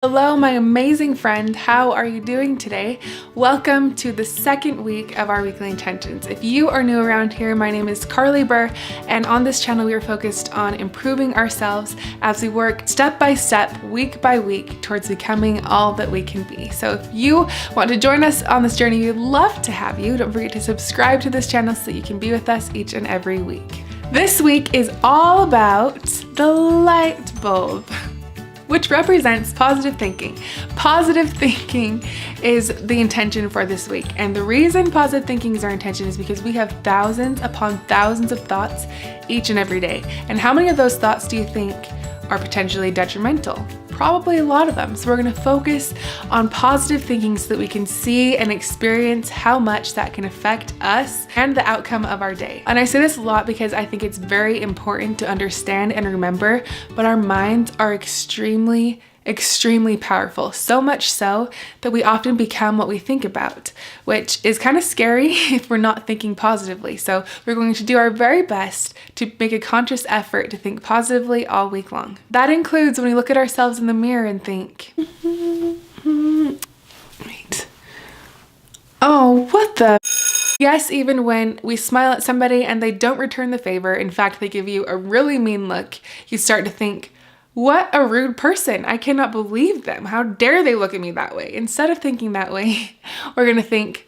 Hello, my amazing friend. How are you doing today? Welcome to the second week of our weekly intentions. If you are new around here, my name is Carly Burr, and on this channel we are focused on improving ourselves as we work step by step, week by week, towards becoming all that we can be. So if you want to join us on this journey, we'd love to have you. Don't forget to subscribe to this channel so that you can be with us each and every week. This week is all about the light bulb, which represents positive thinking. Positive thinking is the intention for this week. And the reason positive thinking is our intention is because we have thousands upon thousands of thoughts each and every day. And how many of those thoughts do you think are potentially detrimental? Probably a lot of them. So we're gonna focus on positive thinking so that we can see and experience how much that can affect us and the outcome of our day. And I say this a lot because I think it's very important to understand and remember, but our minds are extremely powerful, so much so that we often become what we think about, which is kind of scary if we're not thinking positively. So we're going to do our very best to make a conscious effort to think positively all week long. That includes when we look at ourselves in the mirror and think, wait, oh, what the? Yes, even when we smile at somebody and they don't return the favor, in fact, they give you a really mean look, you start to think, what a rude person. I cannot believe them. How dare they look at me that way? Instead of thinking that way, we're gonna think,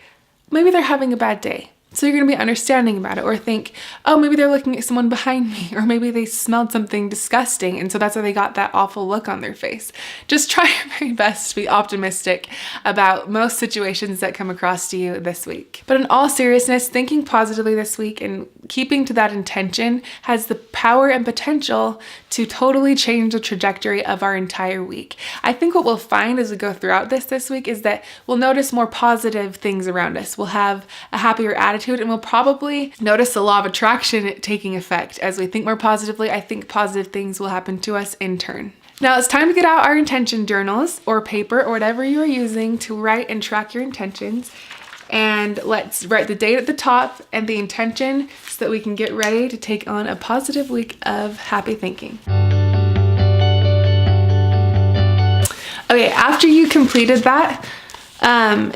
maybe they're having a bad day. So you're gonna be understanding about it, or think, oh, maybe they're looking at someone behind me, or maybe they smelled something disgusting and so that's why they got that awful look on their face. Just try your very best to be optimistic about most situations that come across to you this week. But in all seriousness, thinking positively this week and keeping to that intention has the power and potential to totally change the trajectory of our entire week. I think what we'll find as we go throughout this week is that we'll notice more positive things around us. We'll have a happier attitude, and we'll probably notice the law of attraction taking effect. As we think more positively, I think positive things will happen to us in turn. Now it's time to get out our intention journals or paper or whatever you are using to write and track your intentions. And let's write the date at the top and the intention so that we can get ready to take on a positive week of happy thinking. Okay, after you completed that,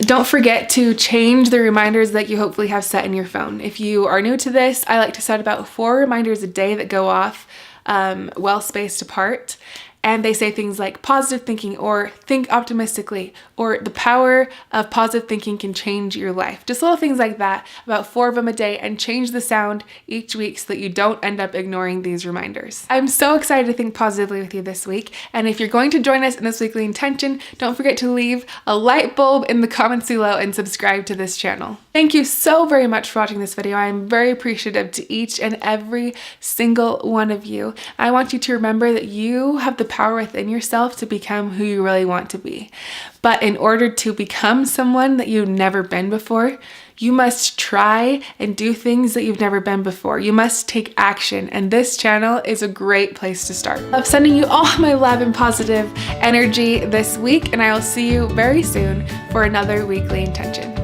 don't forget to change the reminders that you hopefully have set in your phone. If you are new to this, I like to set about 4 reminders a day that go off well spaced apart. And they say things like positive thinking or think optimistically or the power of positive thinking can change your life. Just little things like that, about 4 of them a day, and change the sound each week so that you don't end up ignoring these reminders. I'm so excited to think positively with you this week. And if you're going to join us in this weekly intention, don't forget to leave a light bulb in the comments below and subscribe to this channel. Thank you so very much for watching this video. I am very appreciative to each and every single one of you. I want you to remember that you have the power within yourself to become who you really want to be. But in order to become someone that you've never been before, you must try and do things that you've never been before. You must take action, and this channel is a great place to start. I'm sending you all my love and positive energy this week, and I will see you very soon for another weekly intention.